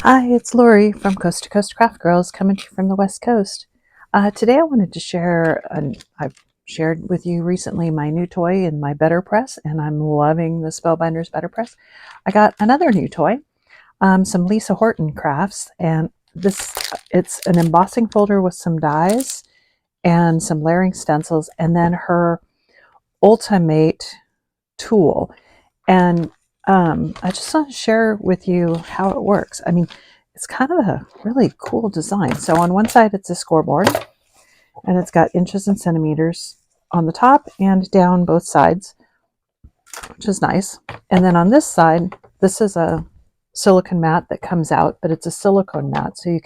Hi, it's Lori from Coast to Coast Craft Girls coming to you from the West Coast. Today I wanted to share, I've shared with you recently my new toy in my Better Press, and I'm loving the Spellbinders Better Press. I got another new toy, some Lisa Horton crafts, and it's an embossing folder with some dies and some layering stencils, and then her UltiMate tool. And I just want to share with you how it works. I mean, it's kind of a really cool design. So on one side, it's a scoreboard, and it's got inches and centimeters on the top and down both sides, which is nice. And then on this side, this is a silicone mat that comes out, but it's a silicone mat, so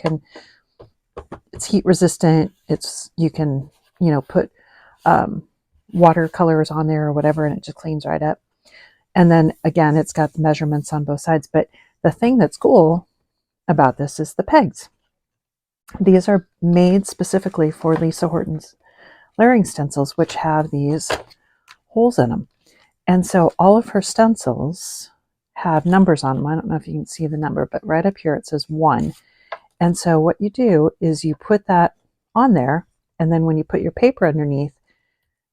it's heat resistant. You can put watercolors on there or whatever, and it just cleans right up. And then again, it's got the measurements on both sides. But the thing that's cool about this is the pegs. These are made specifically for Lisa Horton's layering stencils, which have these holes in them. And so all of her stencils have numbers on them. I don't know if you can see the number, but right up here it says 1. And so what you do is you put that on there, and then when you put your paper underneath,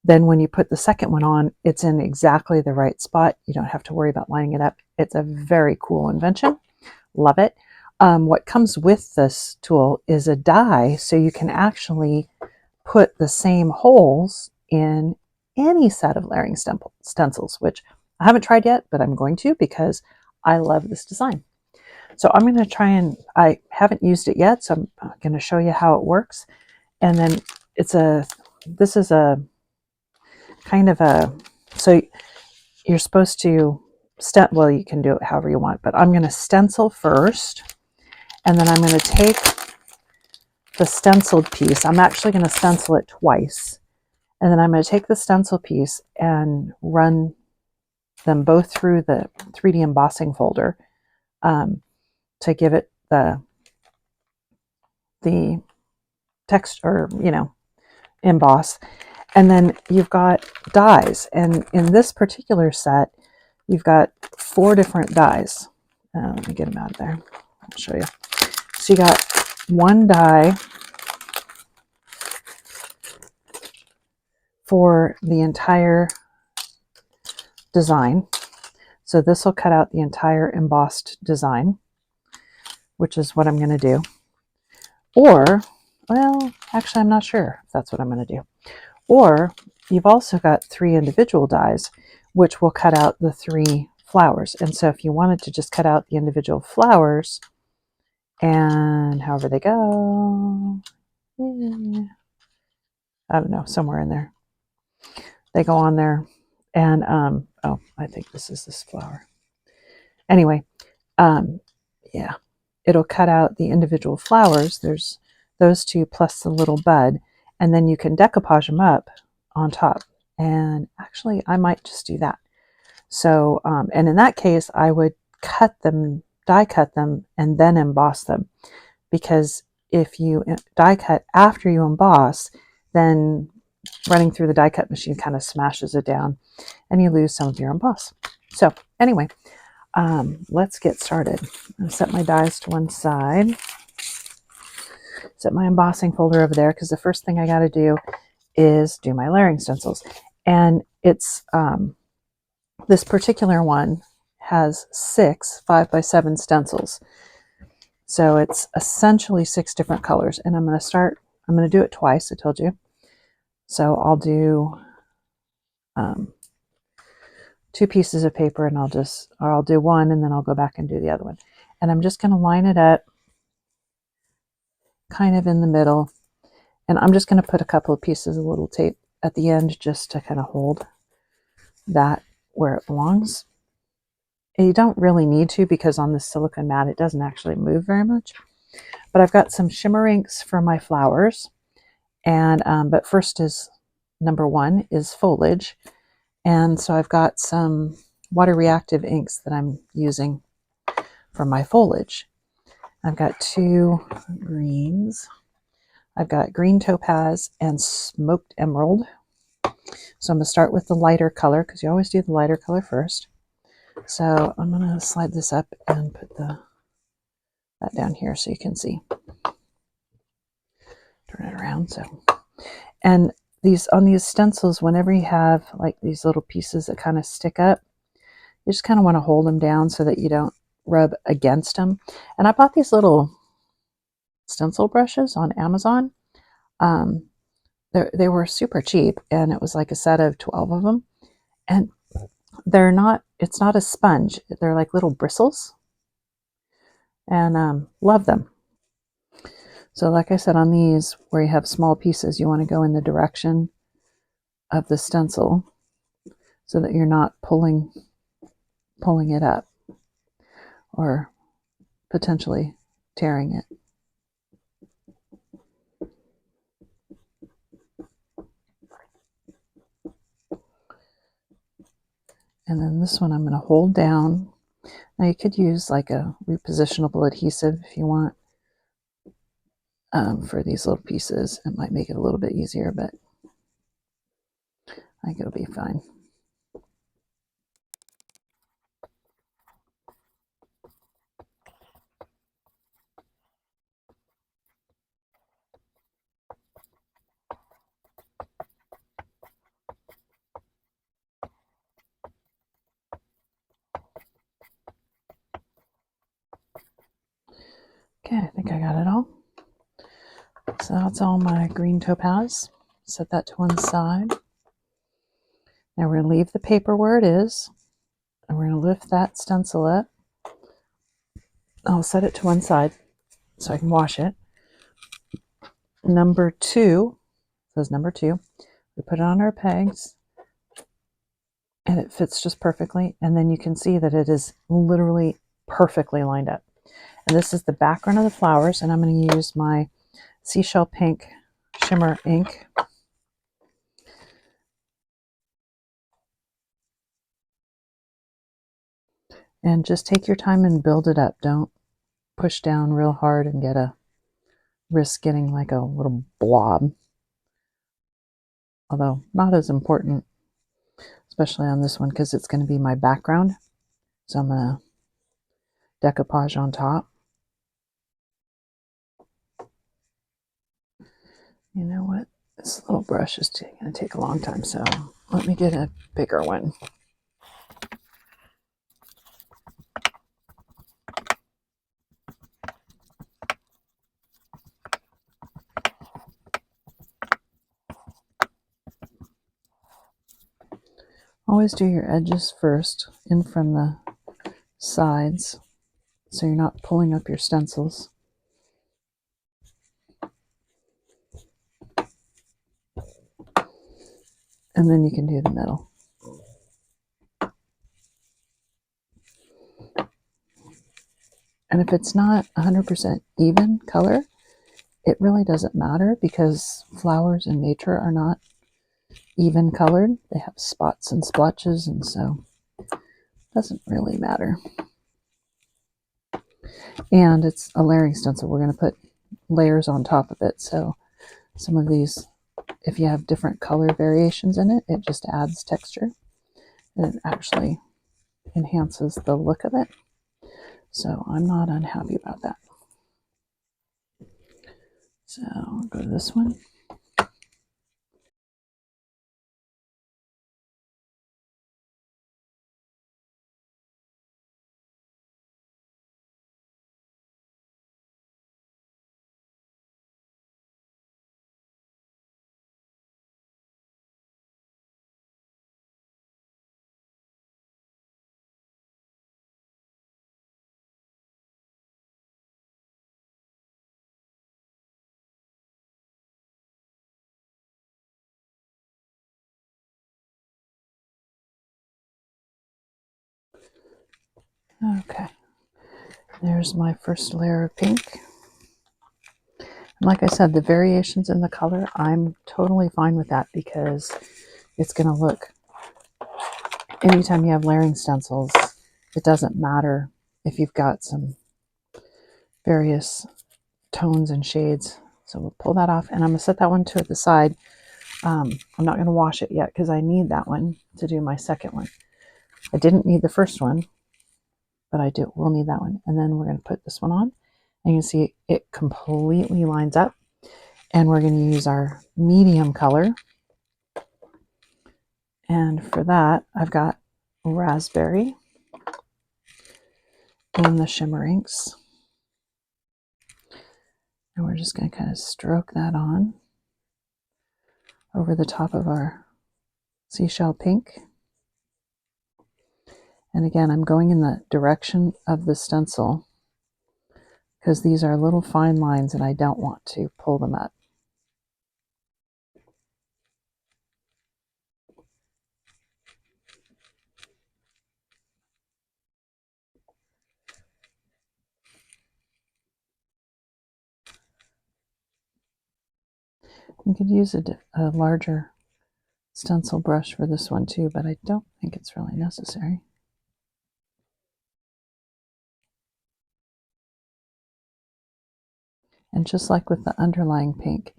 then when you put the second one on, it's in exactly the right spot. You don't have to worry about lining it up. It's a very cool invention. Love it. What comes with this tool is a die, so you can actually put the same holes in any set of layering stencils, which I haven't tried yet, but I'm going to because I love this design. So I'm going to try, and I haven't used it yet, so I'm going to show you how it works. And then this is a kind of so you're supposed to well, you can do it however you want, but I'm going to stencil first, and then I'm going to take the stenciled piece. I'm actually going to stencil it twice, and then I'm going to take the stencil piece and run them both through the 3D embossing folder to give it the text, or emboss. And then you've got dies, and in this particular set, you've got 4 different dies. Let me get them out of there. I'll show you. So you got 1 die for the entire design. So this will cut out the entire embossed design, which is what I'm going to do. Or, well, actually, I'm not sure if that's what I'm going to do. Or you've also got 3 individual dies, which will cut out the 3 flowers. And so if you wanted to just cut out the individual flowers, and however they go, I don't know, somewhere in there, they go on there. And, oh, I think this is this flower. Anyway, yeah, it'll cut out the individual flowers. There's those 2 plus the little bud. And then you can decoupage them up on top. And actually, I might just do that. So, and in that case, I would die cut them, and then emboss them. Because if you die cut after you emboss, then running through the die cut machine kind of smashes it down, and you lose some of your emboss. So anyway, let's get started. I'm going to set my dies to one side. Set my embossing folder over there, because the first thing I got to do is do my layering stencils. And it's this particular one has 6 5x7 stencils, so it's essentially 6 different colors. And I'm going to do it twice, I told you. So I'll do 2 pieces of paper, and I'll do one, and then I'll go back and do the other one. And I'm just going to line it up kind of in the middle, and I'm just going to put a couple of pieces of little tape at the end just to kind of hold that where it belongs. And you don't really need to, because on this silicone mat it doesn't actually move very much. But I've got some shimmer inks for my flowers, and but first is number 1 is foliage, and so I've got some water reactive inks that I'm using for my foliage. I've got 2 greens. I've got green topaz and smoked emerald. So I'm going to start with the lighter color, because you always do the lighter color first. So I'm going to slide this up and put that down here so you can see. Turn it around. So, and these on these stencils, whenever you have like these little pieces that kind of stick up, you just kind of want to hold them down so that you don't rub against them. And I bought these little stencil brushes on Amazon. They were super cheap, and it was like a set of 12 of them. And it's not a sponge. They're like little bristles, and love them. So like I said, on these, where you have small pieces, you want to go in the direction of the stencil so that you're not pulling it up or potentially tearing it. And then this one I'm going to hold down. Now you could use like a repositionable adhesive if you want for these little pieces. It might make it a little bit easier, but I think it'll be fine. Okay, I think I got it all. So that's all my green topaz. Set that to one side. Now we're going to leave the paper where it is, and we're going to lift that stencil up. I'll set it to one side so I can wash it. Number 2, says number 2. We put it on our pegs, and it fits just perfectly. And then you can see that it is literally perfectly lined up. And this is the background of the flowers, and I'm going to use my Seashell Pink Shimmer ink. And just take your time and build it up. Don't push down real hard and risk getting like a little blob. Although not as important, especially on this one, because it's going to be my background. So I'm going to decoupage on top. You know what? This little brush is going to take a long time, so let me get a bigger one. Always do your edges first, in from the sides, so you're not pulling up your stencils. And then you can do the middle. And if it's not 100% even color, it really doesn't matter, because flowers in nature are not even colored. They have spots and splotches, and so it doesn't really matter. And it's a layering stencil. We're going to put layers on top of it. So some of these, if you have different color variations in it, it just adds texture. And it actually enhances the look of it. So I'm not unhappy about that. So I'll go to this one. Okay, there's my first layer of pink. And like I said, the variations in the color, I'm totally fine with that, because it's going to look, anytime you have layering stencils, it doesn't matter if you've got some various tones and shades. So we'll pull that off, and I'm going to set that one to the side. I'm not going to wash it yet, because I need that one to do my second one. I didn't need the first one, but I will need that one. And then we're going to put this one on, And you can see it completely lines up. And we're going to use our medium color. And for that, I've got raspberry and the shimmer inks. And we're just going to kind of stroke that on over the top of our seashell pink. And again, I'm going in the direction of the stencil because these are little fine lines and I don't want to pull them up. You could use a larger stencil brush for this one too, but I don't think it's really necessary. And just like with the underlying pink,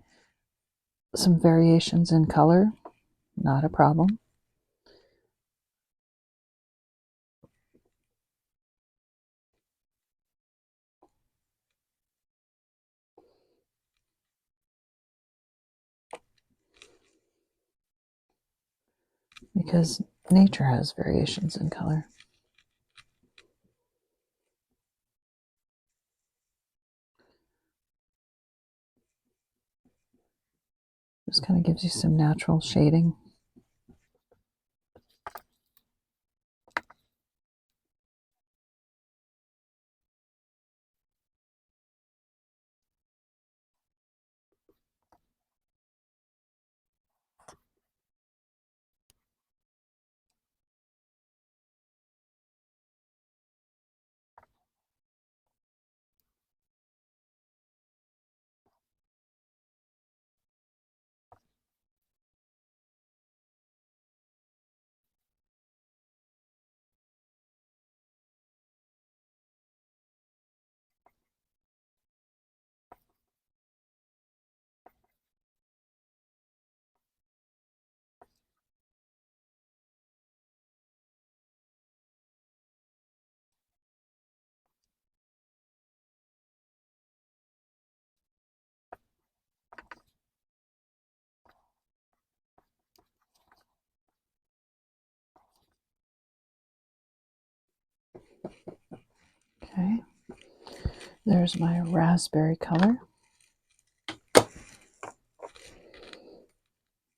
some variations in color, not a problem. Because nature has variations in color. Just kind of gives you some natural shading. Okay, there's my raspberry color. I'm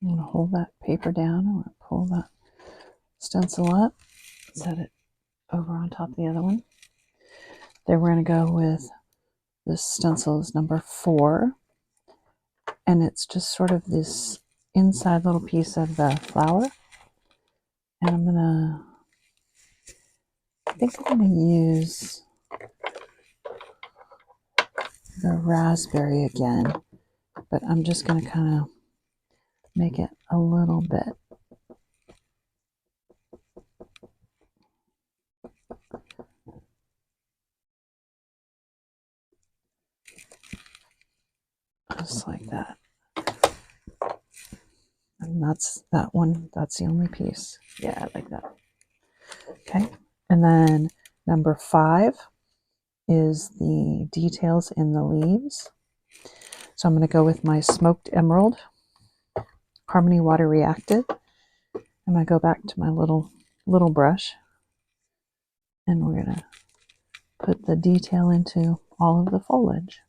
going to hold that paper down. I'm going to pull that stencil up, set it over on top of the other one. Then we're going to go with this stencil is number 4. And it's just sort of this inside little piece of the flower. And I think I'm going to use the raspberry again, but I'm just going to kind of make it a little bit. Just like that. And that's that one. That's the only piece. Yeah, I like that. Okay. And then number 5 is the details in the leaves. So I'm going to go with my smoked emerald, Harmony Water Reactive. I'm going to go back to my little brush, and we're going to put the detail into all of the foliage.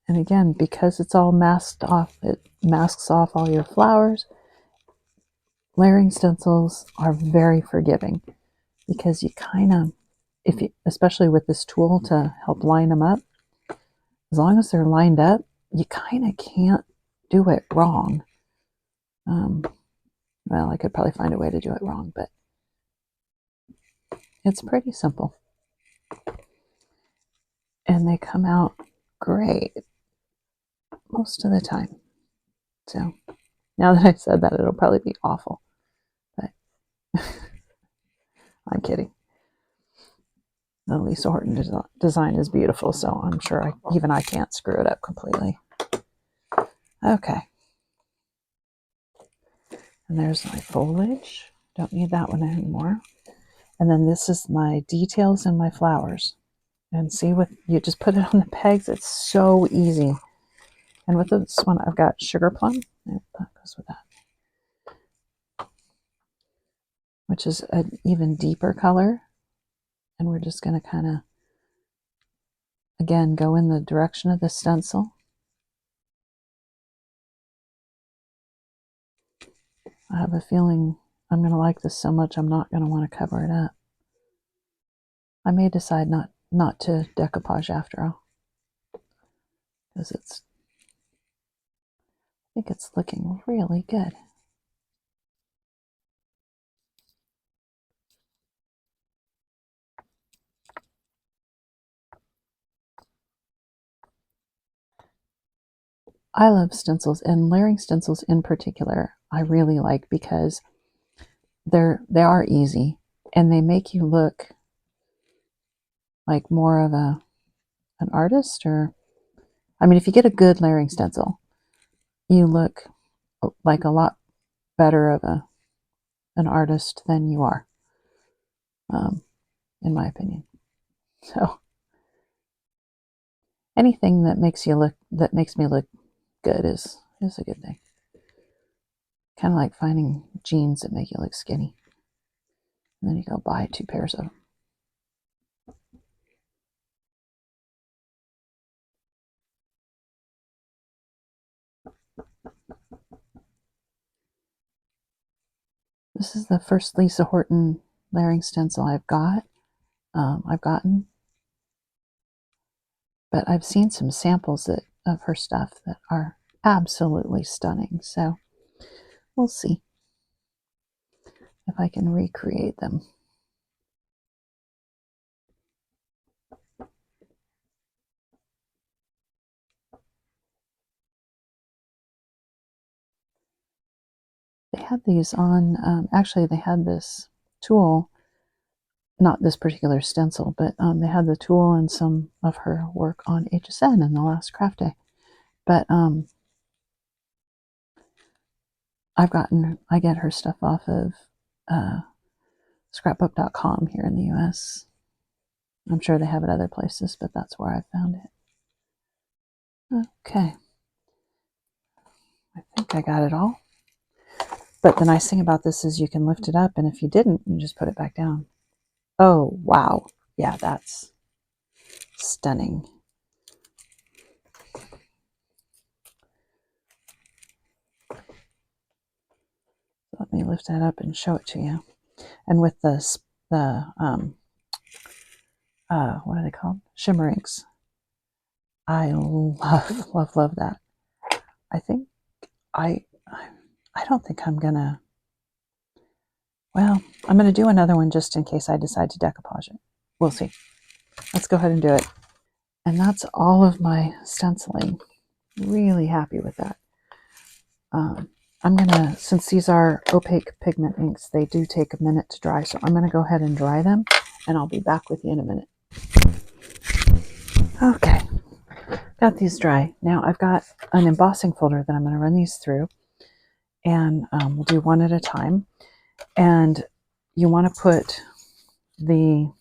And again, because it's all masked off, it masks off all your flowers. Layering stencils are very forgiving because you kind of, especially with this tool to help line them up, as long as they're lined up, you kind of can't do it wrong. Well, I could probably find a way to do it wrong, but it's pretty simple. And they come out great most of the time. So now that I said that, it'll probably be awful. But I'm kidding. The Lisa Horton design is beautiful, so I'm sure even I can't screw it up completely. Okay. And there's my foliage. Don't need that one anymore. And then this is my details and my flowers. And see, with you just put it on the pegs, it's so easy. And with this one, I've got sugar plum. That goes with that, which is an even deeper color. And we're just going to kind of, again, go in the direction of the stencil. I have a feeling I'm going to like this so much I'm not going to want to cover it up. I may decide not to decoupage after all, because I think it's looking really good. I love stencils, and layering stencils in particular I really like, because they are easy and they make you look like more of an artist. Or I mean, if you get a good layering stencil, you look like a lot better of an artist than you are, in my opinion. So anything that makes me look good is a good thing. Kind of like finding jeans that make you look skinny, and then you go buy 2 pairs of them. This is the first Lisa Horton layering stencil I've gotten, but I've seen some samples of her stuff that are absolutely stunning. So we'll see if I can recreate them. They had these on, actually they had this tool, not this particular stencil, but they had the tool and some of her work on HSN in the last craft day. But I get her stuff off of scrapbook.com here in the US. I'm sure they have it other places, but that's where I found it. Okay. I think I got it all. But the nice thing about this is you can lift it up, and if you didn't, you just put it back down. Oh, wow. Yeah, that's stunning. Let me lift that up and show it to you. And with the what are they called? Shimmer inks. I love that. I think I don't think I'm gonna, well, I'm gonna do another one just in case I decide to decoupage it. We'll see. Let's go ahead and do it. And that's all of my stenciling. Really happy with that. I'm gonna, since these are opaque pigment inks, they do take a minute to dry, so I'm gonna go ahead and dry them, and I'll be back with you in a minute. Okay, got these dry. Now I've got an embossing folder that I'm gonna run these through, and we'll do one at a time. And you want to put you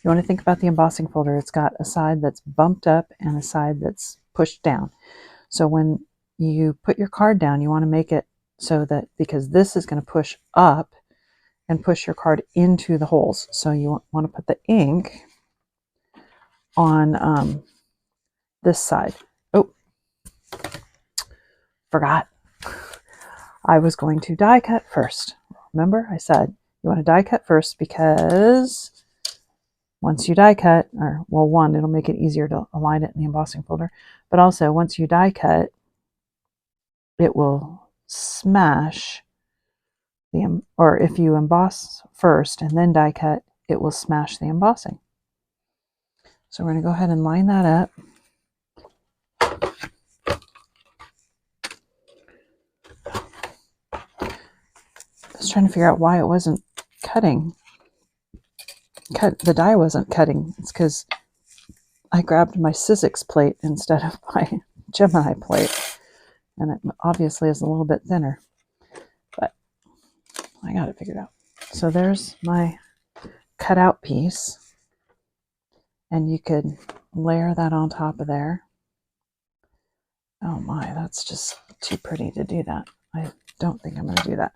want to think about the embossing folder. It's got a side that's bumped up and a side that's pushed down. So when you put your card down, you want to make it so that, because this is going to push up and push your card into the holes. So you want to put the ink on this side. Oh, forgot. I was going to die cut first. Remember, I said you want to die cut first, because once you die cut, or well, one, it'll make it easier to align it in the embossing folder, but also once you die cut, it will smash or if you emboss first and then die cut, it will smash the embossing. So we're going to go ahead and line that up. I was trying to figure out why it wasn't cutting. The die wasn't cutting. It's because I grabbed my Sizzix plate instead of my Gemini plate, and it obviously is a little bit thinner. I got it figured out. So there's my cutout piece, and you could layer that on top of there. Oh my, that's just too pretty to do that. I don't think I'm going to do that.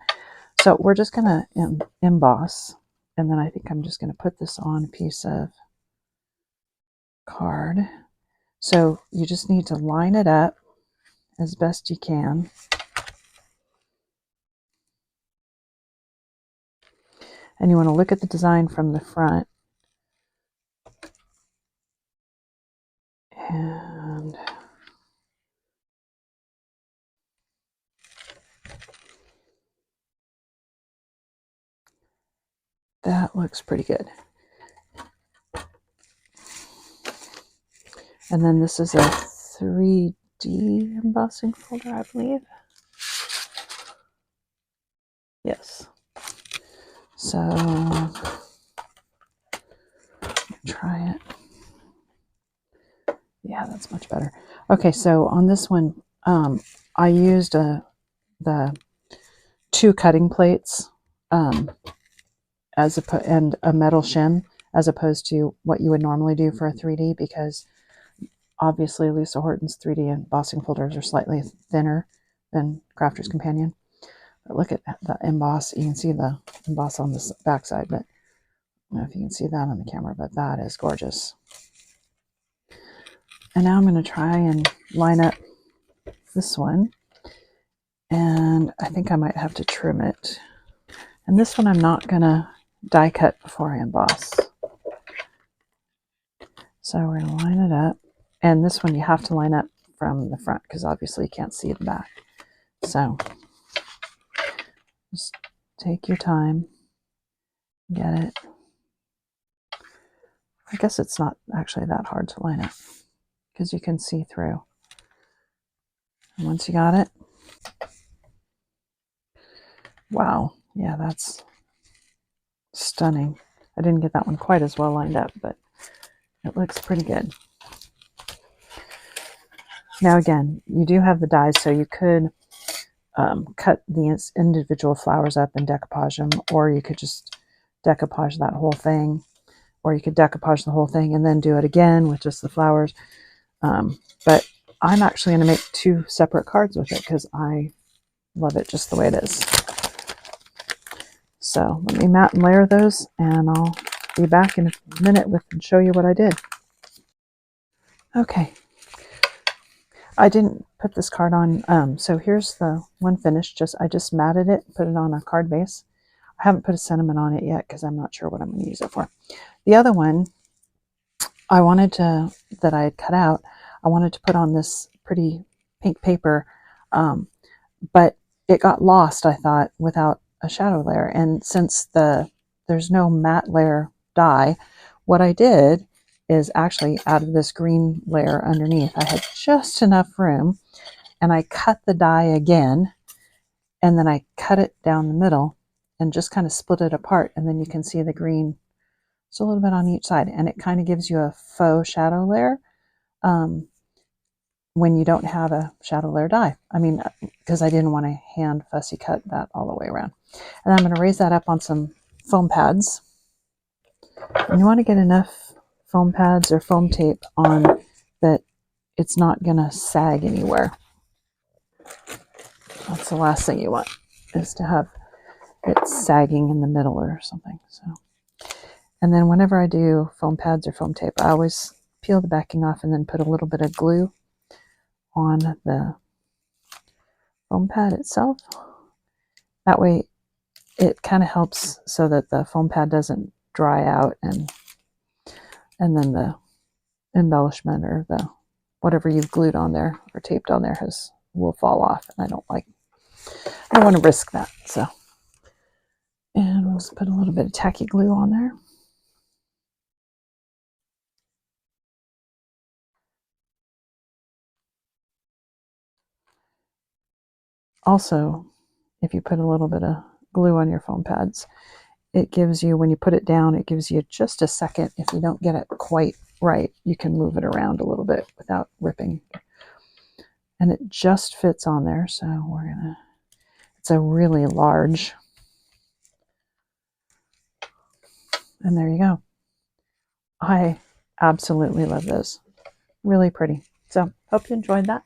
So we're just going to emboss, and then I think I'm just going to put this on a piece of card. So you just need to line it up as best you can. And you want to look at the design from the front. And that looks pretty good. And then this is a 3D embossing folder, I believe. Yes. So try it. Yeah, that's much better. Okay, so on this one, I used the 2 cutting plates and a metal shim, as opposed to what you would normally do for a 3D, because obviously Lisa Horton's 3D embossing folders are slightly thinner than Crafter's Companion. But look at the emboss. You can see the emboss on the back side, but I don't know if you can see that on the camera, but that is gorgeous. And now I'm going to try and line up this one. And I think I might have to trim it. And this one I'm not going to die cut before I emboss. So we're going to line it up. And this one you have to line up from the front, because obviously you can't see the back. So just take your time, get it. I guess it's not actually that hard to line up, because you can see through. And once you got it, wow, yeah, that's stunning. I didn't get that one quite as well lined up, but it looks pretty good. Now again, you do have the dies, so you could cut the individual flowers up and decoupage them, or you could just decoupage that whole thing, or you could decoupage the whole thing and then do it again with just the flowers. But I'm actually going to make 2 separate cards with it, because I love it just the way it is. So let me mat and layer those, and I'll be back in a minute and show you what I did. Okay, I didn't put this card on, so here's the one finished. I just matted it, put it on a card base. I haven't put a sentiment on it yet, because I'm not sure what I'm going to use it for. The other one I wanted to, that I had cut out, I wanted to put on this pretty pink paper, but it got lost, I thought, without a shadow layer. And since there's no matte layer die, what I did is actually out of this green layer underneath, I had just enough room, and I cut the die again, and then I cut it down the middle and just kind of split it apart, and then you can see the green. So a little bit on each side, and it kind of gives you a faux shadow layer when you don't have a shadow layer die. I mean, because I didn't want to hand fussy cut that all the way around. And I'm going to raise that up on some foam pads. And you want to get enough foam pads or foam tape on that it's not going to sag anywhere. That's the last thing you want, is to have it sagging in the middle or something. So, and then whenever I do foam pads or foam tape, I always peel the backing off and then put a little bit of glue on the foam pad itself. That way it kind of helps so that the foam pad doesn't dry out, and then the embellishment or the whatever you've glued on there or taped on there will fall off, and I don't want to risk that. So, and we'll just put a little bit of tacky glue on there. Also, if you put a little bit of glue on your foam pads, it gives you, when you put it down, it gives you just a second. If you don't get it quite right, you can move it around a little bit without ripping. And it just fits on there, so it's a really large And there you go. I absolutely love those. Really pretty. So hope you enjoyed that.